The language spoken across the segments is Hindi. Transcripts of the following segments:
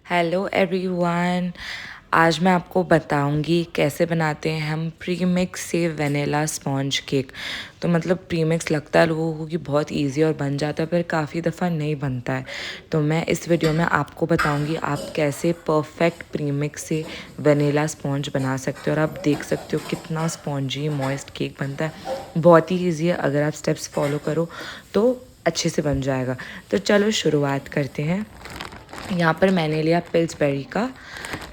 Hello everyone. आज मैं आपको बताऊंगी कैसे बनाते हैं हम प्रीमिक्स से वनीला स्पॉन्ज केक। तो मतलब प्रीमिक्स लगता है लोगों को कि बहुत इजी और बन जाता है, पर काफ़ी दफ़ा नहीं बनता है। तो मैं इस वीडियो में आपको बताऊंगी आप कैसे परफेक्ट प्रीमिक्स से वनीला स्पॉन्ज बना सकते हो। और आप देख सकते हो कितना स्पॉन्जी मॉइस्ट केक बनता है। बहुत ही ईजी है, अगर आप स्टेप्स फॉलो करो तो अच्छे से बन जाएगा। तो चलो शुरुआत करते हैं। यहाँ पर मैंने लिया पिल्सबेरी का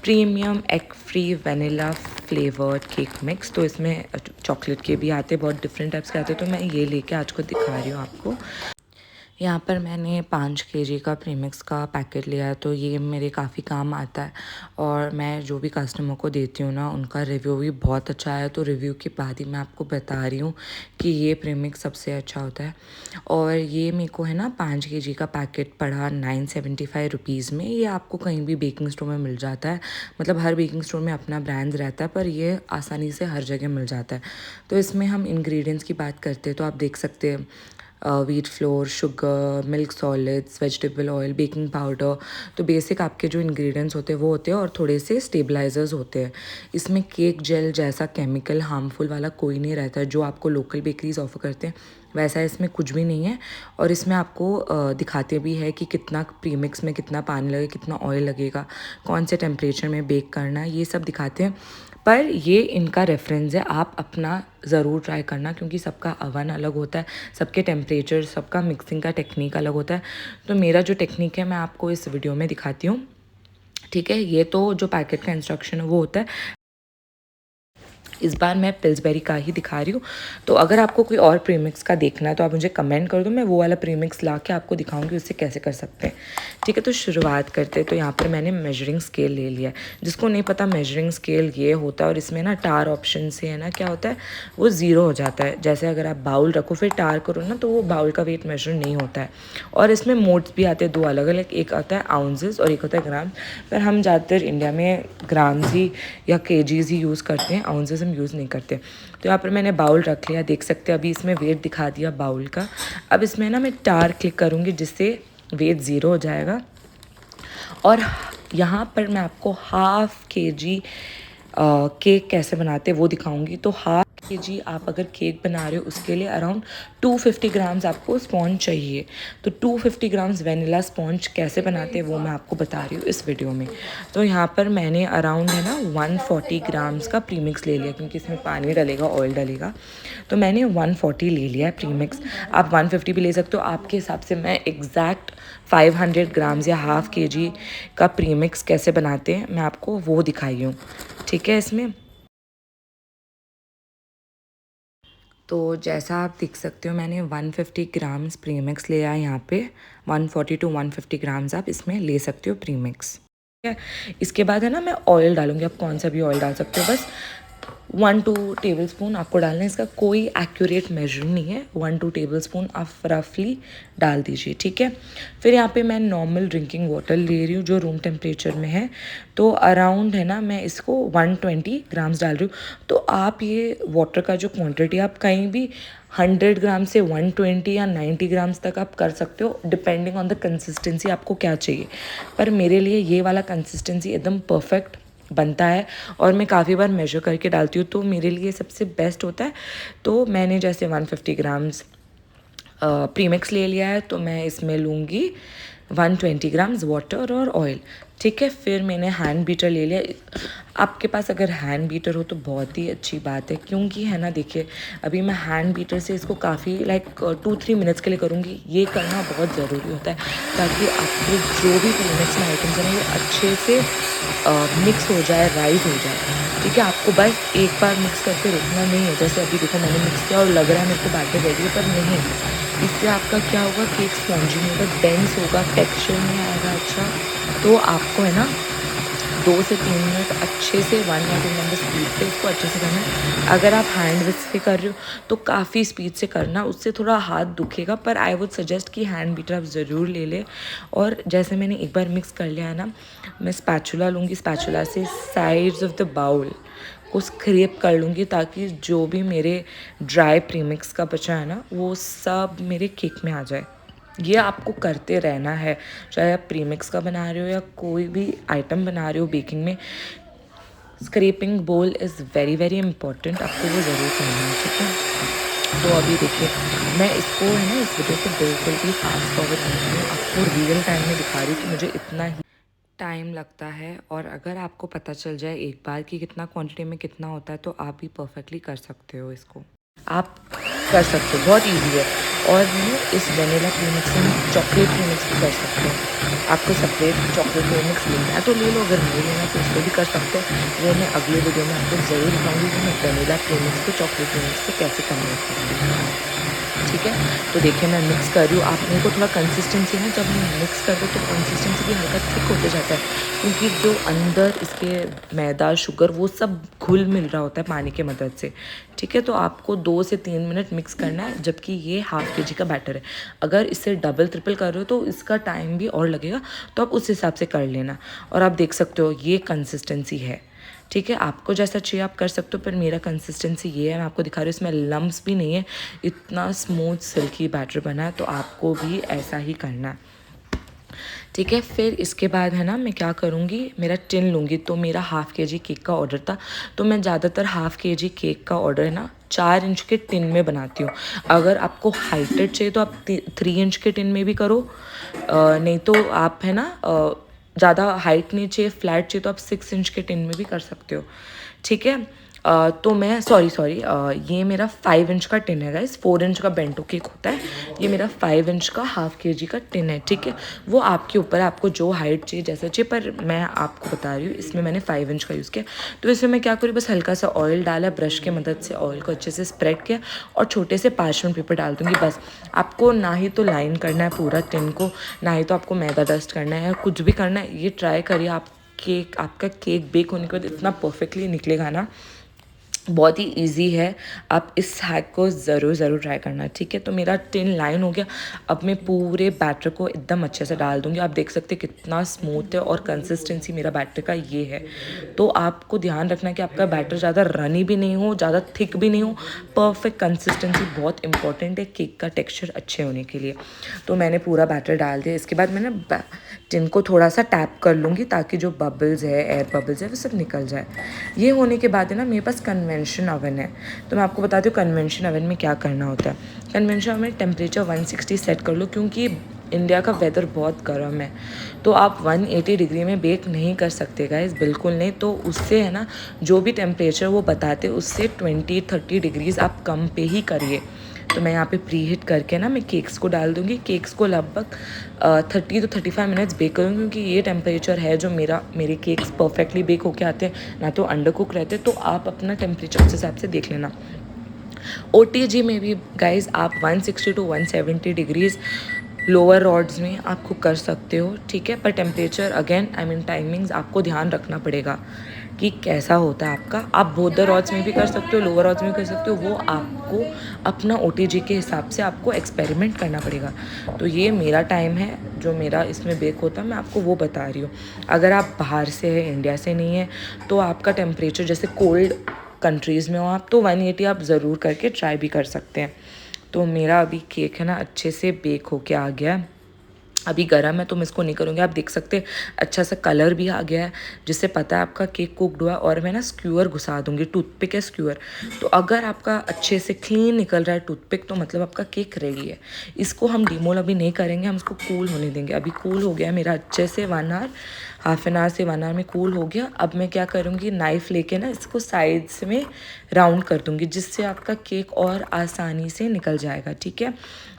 premium egg free vanilla flavoured cake mix. तो इसमें चॉकलेट के भी आते हैं, बहुत डिफरेंट टाइप्स के आते हैं, तो मैं ये लेके आज को दिखा रही हूँ आपको। यहाँ पर मैंने 5 kg का प्रीमिक्स का पैकेट लिया है, तो ये मेरे काफ़ी काम आता है। और मैं जो भी कस्टमर को देती हूँ ना, उनका रिव्यू भी बहुत अच्छा है। तो रिव्यू के बाद ही मैं आपको बता रही हूँ कि ये प्रीमिक्स सबसे अच्छा होता है। और ये मेरे को है ना 5 kg का पैकेट पड़ा 975 रुपीज़ में। ये आपको कहीं भी बेकिंग स्टोर में मिल जाता है। मतलब हर बेकिंग स्टोर में अपना ब्रांड रहता है, पर ये आसानी से हर जगह मिल जाता है। तो इसमें हम इंग्रेडिएंट्स की बात करते हैं तो आप देख सकते हैं wheat flour, sugar, milk solids, vegetable oil, baking powder. तो बेसिक आपके जो इंग्रेडिएंट्स होते हैं वो होते हैं, और थोड़े से स्टेबलाइजर्स होते हैं। इसमें केक जेल जैसा केमिकल हार्मफुल वाला कोई नहीं रहता है, जो आपको लोकल बेकरीज ऑफर करते हैं वैसा इसमें कुछ भी नहीं है। और इसमें आपको दिखाते भी है कि कितना प्रीमिक्स में कितना पानी लगेगा, कितना ऑयल लगेगा, कौन से टेम्परेचर में बेक करना है, ये सब दिखाते हैं। पर ये इनका रेफरेंस है, आप अपना ज़रूर ट्राई करना, क्योंकि सबका अवन अलग होता है, सबके टेम्परेचर, सबका मिक्सिंग का टेक्निक अलग होता है। तो मेरा जो टेक्निक है मैं आपको इस वीडियो में दिखाती हूँ। ठीक है, ये तो जो पैकेट का इंस्ट्रक्शन है वो होता है। इस बार मैं पिल्सबेरी का ही दिखा रही हूँ। तो अगर आपको कोई और प्रीमिक्स का देखना है तो आप मुझे कमेंट कर दो, मैं वो वाला प्रीमिक्स ला के आपको दिखाऊंगी उससे कैसे कर सकते हैं। ठीक है, तो शुरुआत करते हैं। तो यहाँ पर मैंने मेजरिंग स्केल ले लिया है। जिसको नहीं पता, मेजरिंग स्केल ये होता है, और इसमें ना टार ऑप्शन से है ना क्या होता है, वो ज़ीरो हो जाता है। जैसे अगर आप बाउल रखो फिर टार करो ना, तो वो बाउल का वेट मेजर नहीं होता है। और इसमें मोड्स भी आते हैं, दो अलग अलग, एक आता है आउंसेस और एक होता है ग्राम। पर हम ज़्यादातर इंडिया में ग्राम्स ही या केजीज ही यूज़ करते हैं, आउंसेस हम यूज़ नहीं करते। तो यहाँ पर मैंने बाउल रख लिया, देख सकते हैं अभी इसमें वेट दिखा दिया बाउल का। अब इसमें ना मैं टार क्लिक करूँगी, जिससे वेट ज़ीरो हो जाएगा। और यहाँ पर मैं आपको 1/2 kg केक कैसे बनाते हैं वो दिखाऊंगी। तो 1/2 kg आप अगर केक बना रहे हो उसके लिए अराउंड 250 ग्राम्स आपको स्पॉन्ज चाहिए। तो 250 ग्राम्स वेनिला स्पॉन्ज कैसे बनाते हैं वो मैं आपको बता रही हूँ इस वीडियो में। तो यहाँ पर मैंने अराउंड है ना 140 ग्राम्स का प्रीमिक्स ले लिया, क्योंकि इसमें पानी डलेगा, ऑयल डलेगा। तो मैंने 140 ले लिया है प्रीमिक्स। आप 150 भी ले सकते हो, आपके हिसाब से। मैं एग्जैक्ट 500 ग्राम्स या 1/2 kg का प्रीमिक्स कैसे बनाते हैं मैं आपको वो दिखाई हूँ। ठीक है, इसमें तो जैसा आप देख सकते हो मैंने 150 ग्राम्स प्रीमिक्स लिया है यहाँ पे। 140 to 150 ग्राम्स आप इसमें ले सकते हो प्रीमिक्स। ठीक है, इसके बाद है ना मैं ऑयल डालूंगी। आप कौन सा भी ऑयल डाल सकते हो, बस 1-2 टेबलस्पून आपको डालना है। इसका कोई एक्यूरेट मेजर नहीं है, 1-2 टेबलस्पून आप रफली डाल दीजिए। ठीक है, फिर यहाँ पे मैं नॉर्मल ड्रिंकिंग वाटर ले रही हूँ जो रूम टेम्परेचर में है। तो अराउंड है ना मैं इसको 120 ग्राम्स डाल रही हूँ। तो आप ये वाटर का जो क्वांटिटी आप कहीं भी 100 ग्राम से 120 या 90 ग्राम्स तक आप कर सकते हो, डिपेंडिंग ऑन द कंसिस्टेंसी आपको क्या चाहिए। पर मेरे लिए ये वाला कंसिस्टेंसी एकदम परफेक्ट बनता है, और मैं काफ़ी बार मेजर करके डालती हूँ, तो मेरे लिए सबसे बेस्ट होता है। तो मैंने जैसे 150 ग्राम्स प्रीमिक्स ले लिया है, तो मैं इसमें लूँगी 120 ग्राम्स वाटर और ऑयल। ठीक है, फिर मैंने हैंड बीटर ले लिया। आपके पास अगर हैंड बीटर हो तो बहुत ही अच्छी बात है, क्योंकि है ना देखिए अभी मैं हैंड बीटर से इसको काफ़ी 2-3 मिनट्स के लिए करूँगी। ये करना बहुत ज़रूरी होता है, ताकि आपके जो भी प्रीमिक्स में आइटम्स हैं वो अच्छे से मिक्स हो जाए, राइज हो जाए। ठीक है, आपको बस एक बार मिक्स करके रोकना नहीं है। जैसे अभी देखो मैंने मिक्स किया और लग रहा है मेरे को बैटर रेडी है, पर नहीं। इससे आपका क्या होगा, केक स्पॉन्जी नहीं होगा, डेंस होगा, टेक्सचर नहीं आएगा अच्छा। तो आपको है ना 2 से 3 मिनट अच्छे से 1 या 2 नंबर स्पीड पे इसको अच्छे से करना है। अगर आप हैंड विस्क से कर रहे हो तो काफ़ी स्पीड से करना, उससे थोड़ा हाथ दुखेगा। पर आई वुड सजेस्ट कि हैंड बीटर आप ज़रूर ले लें। और जैसे मैंने एक बार मिक्स कर लिया है ना, मैं स्पैचुला लूँगी, स्पैचुला से साइड्स ऑफ द बाउल को स्क्रैप कर लूँगी, ताकि जो भी मेरे ड्राई प्रीमिक्स का बचा है ना वो सब मेरे केक में आ जाए। ये आपको करते रहना है, चाहे आप प्रीमिक्स का बना रहे हो या कोई भी आइटम बना रहे हो बेकिंग में। स्क्रैपिंग बोल इज़ वेरी वेरी इंपॉर्टेंट, आपको वो ज़रूर करना है, ठीक है। तो अभी देखिए मैं इसको है ना इस वीडियो को बिल्कुल भी फास्ट फॉरवर्ड नहीं कर रही हूँ, आपको रियल टाइम में दिखा रही हूँ कि मुझे इतना ही टाइम लगता है। और अगर आपको पता चल जाए एक बार कि कितना क्वांटिटी में कितना होता है तो आप भी परफेक्टली कर सकते हो इसको, आप कर सकते हो, बहुत इजी है। और इस वेनिला प्रीमिक्स से हम चॉकलेट प्रीमिक्स भी कर सकते हैं। आपको सेपरेट चॉकलेट प्रीमिक्स लेना है तो ले लो, अगर नहीं लेना तो उसको भी कर सकते हैं। वो मैं अगले वीडियो में आपको ज़रूर दिखाऊंगी कि मैं वेनिला प्रीमिक्स को चॉकलेट प्रीमिक्स से कैसे कन्वर्ट करती हूँ, ठीक है। तो देखिए मैं मिक्स कर रही हूँ, आप मेरे को थोड़ा कंसिस्टेंसी ना, जब हम मिक्स करते हैं तो कंसिस्टेंसी भी हल्का थिक होते जाता है, क्योंकि जो अंदर इसके मैदा शुगर वो सब घुल मिल रहा होता है पानी के मदद से, ठीक है। तो आपको 2 से 3 मिनट मिक्स करना है, जबकि ये हाफ के जी का बैटर है। अगर इससे डबल ट्रिपल कर रहे हो तो इसका टाइम भी और लगेगा, तो आप उस हिसाब से कर लेना। और आप देख सकते हो ये कंसिस्टेंसी है, ठीक है। आपको जैसा चाहिए आप कर सकते हो, पर मेरा कंसिस्टेंसी ये है, मैं आपको दिखा रही हूँ। इसमें लम्ब्स भी नहीं है, इतना स्मूथ सिल्की बैटर बना है, तो आपको भी ऐसा ही करना है, ठीक है। फिर इसके बाद है ना मैं क्या करूँगी, मेरा टिन लूँगी। तो मेरा हाफ़ के जी केक का ऑर्डर था, तो मैं ज़्यादातर हाफ़ के जी केक का ऑर्डर है ना 4 इंच के टिन में बनाती हूँ। अगर आपको हाइटेड चाहिए तो आप 3 इंच के टिन में भी करो, नहीं तो आप है ना ज़्यादा हाइट नहीं चाहिए, फ्लैट चाहिए तो आप 6 इंच के टिन में भी कर सकते हो, ठीक है। तो मैं सॉरी ये मेरा 5 इंच का टिन है गाइस, 4 इंच का बेंटो केक होता है, ये मेरा 5 इंच का हाफ़ के जी का टिन है, ठीक है। वो आपके ऊपर है, आपको जो हाइट चाहिए जैसा चाहिए, पर मैं आपको बता रही हूँ इसमें मैंने 5 इंच का यूज़ किया। तो इसमें मैं क्या करूँ, बस हल्का सा ऑयल डाला, ब्रश की मदद से ऑयल को अच्छे से स्प्रेड किया और छोटे से पार्चमेंट पेपर डाल दूँगी बस। आपको ना ही तो लाइन करना है पूरा टिन को, ना ही तो आपको मैदा डस्ट करना है, कुछ भी करना है। ये ट्राई करिए, आप केक आपका केक बेक होने के बाद इतना परफेक्टली निकलेगा ना, बहुत ही इजी है। आप इस हैक को ज़रूर ट्राई करना, ठीक है। तो मेरा टिन लाइन हो गया, अब मैं पूरे बैटर को एकदम अच्छे से डाल दूँगी। आप देख सकते हैं कितना स्मूथ है और कंसिस्टेंसी मेरा बैटर का ये है। तो आपको ध्यान रखना है कि आपका बैटर ज़्यादा रनी भी नहीं हो, ज़्यादा थिक भी नहीं हो, परफेक्ट कंसिस्टेंसी बहुत इंपॉर्टेंट है केक का टेक्सचर अच्छे होने के लिए। तो मैंने पूरा बैटर डाल दिया। इसके बाद मैंने टिन को थोड़ा सा टैप कर लूँगी ताकि जो बबल्स है, एयर बबल्स है, वो सब निकल जाए। ये होने के बाद है ना मेरे पास कन्वेंशन ओवन है, तो मैं आपको बताती हूँ कन्वेंशन ओवन में क्या करना होता है। कन्वेंशन ओवन में टेम्परेचर 160 सेट कर लो, क्योंकि इंडिया का वेदर बहुत गर्म है, तो आप 180 डिग्री में बेक नहीं कर सकते गाइस, बिल्कुल नहीं। तो उससे है ना जो भी टेम्परेचर वो बताते उससे 20-30 डिग्रीज़ आप कम पे ही करिए। तो मैं यहाँ पे प्री हीट करके ना मैं केक्स को डाल दूँगी। केक्स को लगभग 30 to 35 मिनट्स बेक करूँगी, क्योंकि ये टेम्परेचर है जो मेरे केक्स परफेक्टली बेक होके आते हैं, ना तो अंडर कुक रहते। तो आप अपना टेम्परेचर उस हिसाब से देख लेना। OTG में भी गाइज आप 160 to 170 डिग्रीज़ लोअर रॉड्स में आप कुक कर सकते हो, ठीक है। पर टेम्परेचर अगेन टाइमिंग्स आपको ध्यान रखना पड़ेगा कि कैसा होता है आपका। आप बोथ द रॉड्स में भी कर सकते हो, लोअर रॉड्स में भी कर सकते हो, वो आपको अपना OTG के हिसाब से आपको एक्सपेरिमेंट करना पड़ेगा। तो ये मेरा टाइम है जो मेरा इसमें बेक होता है, मैं आपको वो बता रही हूँ। अगर आप बाहर से है, इंडिया से नहीं है, तो आपका टेम्परेचर जैसे कोल्ड कंट्रीज़ में हो आप, तो 180 आप ज़रूर करके ट्राई भी कर सकते हैं। तो मेरा अभी केक है ना अच्छे से बेक होके आ गया, अभी गर्म है तो मैं इसको नहीं करूँगी। आप देख सकते हैं अच्छा सा कलर भी आ गया है, जिससे पता है आपका केक कुकड हुआ। और मैं ना स्क्यूअर घुसा दूँगी, टूथपिक है स्क्यूअर। तो अगर आपका अच्छे से क्लीन निकल रहा है टूथपिक, तो मतलब आपका केक रेडी है। इसको हम डिमोल अभी नहीं करेंगे, हम इसको कूल होने देंगे। अभी कूल हो गया मेरा अच्छे से 1 आवर, हाफ एन आवर से 1 आवर में कूल हो गया। अब मैं क्या करूँगी, नाइफ़ लेके ना इसको साइड्स में राउंड कर दूँगी, जिससे आपका केक और आसानी से निकल जाएगा, ठीक है।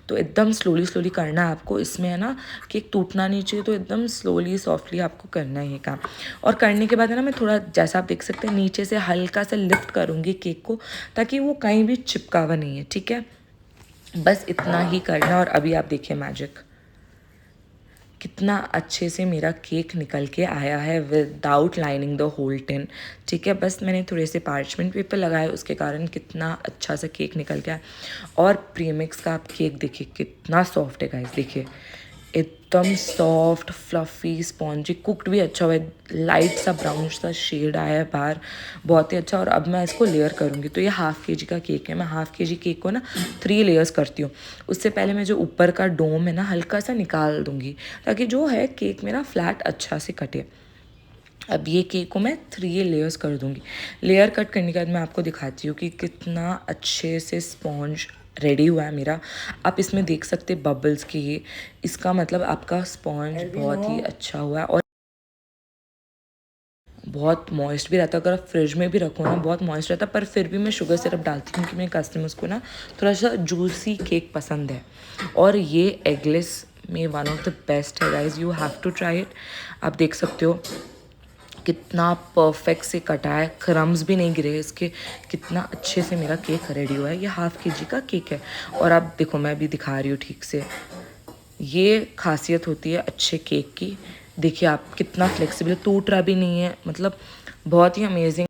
तो एकदम स्लोली करना है आपको, इसमें है ना केक टूटना नहीं चाहिए, तो एकदम स्लोली सॉफ्टली आपको करना है ये काम। और करने के बाद है ना मैं थोड़ा, जैसा आप देख सकते हैं, नीचे से हल्का सा लिफ्ट करूँगी केक को, ताकि वो कहीं भी चिपका हुआ नहीं है, ठीक है। बस इतना ही करना। और अभी आप देखिए मैजिक, कितना अच्छे से मेरा केक निकल के आया है without lining the whole tin, ठीक है। बस मैंने थोड़े से पार्चमेंट पेपर लगाए, उसके कारण कितना अच्छा सा केक निकल गया। और प्रीमिक्स का आप केक देखिए कितना सॉफ्ट है गाइस, देखिए एकदम सॉफ्ट फ्लफ़ी स्पॉन्जी, कुक्ड भी अच्छा हुआ है, लाइट सा ब्राउन सा शेड आया है बाहर, बहुत ही अच्छा। और अब मैं इसको लेयर करूँगी। तो ये हाफ़ के जी का केक है, मैं हाफ़ के जी केक को ना 3 लेयर्स करती हूँ। उससे पहले मैं जो ऊपर का डोम है ना हल्का सा निकाल दूँगी, ताकि जो है केक मेरा फ्लैट अच्छा से कटे। अब ये केक को मैं 3 लेयर्स कर दूँगी। लेयर कट करने के बाद मैं आपको दिखाती हूँ कि कितना अच्छे से स्पॉन्ज रेडी हुआ है मेरा। आप इसमें देख सकते हैं बबल्स के ये, इसका मतलब आपका स्पॉन्ज बहुत ही अच्छा हुआ है और बहुत मॉइस्ट भी रहता है। अगर आप फ्रिज में भी रखो ना बहुत मॉइस्ट रहता है, पर फिर भी मैं शुगर सिरप डालती हूँ क्योंकि मेरे कस्टमर्स को ना थोड़ा सा जूसी केक पसंद है। और ये एगलेस में वन ऑफ द बेस्ट है guys, you have to try it. आप देख सकते हो कितना परफेक्ट से कटा है, क्रम्स भी नहीं गिरे इसके, कितना अच्छे से मेरा केक रेडी हुआ है। ये हाफ़ के जी का केक है। और आप देखो मैं भी दिखा रही हूँ ठीक से, ये खासियत होती है अच्छे केक की। देखिए आप कितना फ्लेक्सिबल, टूट रहा भी नहीं है, मतलब बहुत ही अमेजिंग।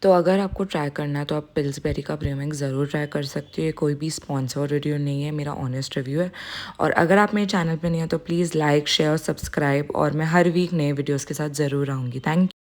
तो अगर आपको ट्राई करना है तो आप पिल्सबेरी का प्रीमिक्स ज़रूर ट्राई कर सकते हो। ये कोई भी स्पॉन्सर वीडियो नहीं है, मेरा ऑनेस्ट रिव्यू है। और अगर आप मेरे चैनल पे नहीं हो तो प्लीज़ लाइक शेयर सब्सक्राइब, और मैं हर वीक नए वीडियोज़ के साथ ज़रूर आऊँगी। थैंक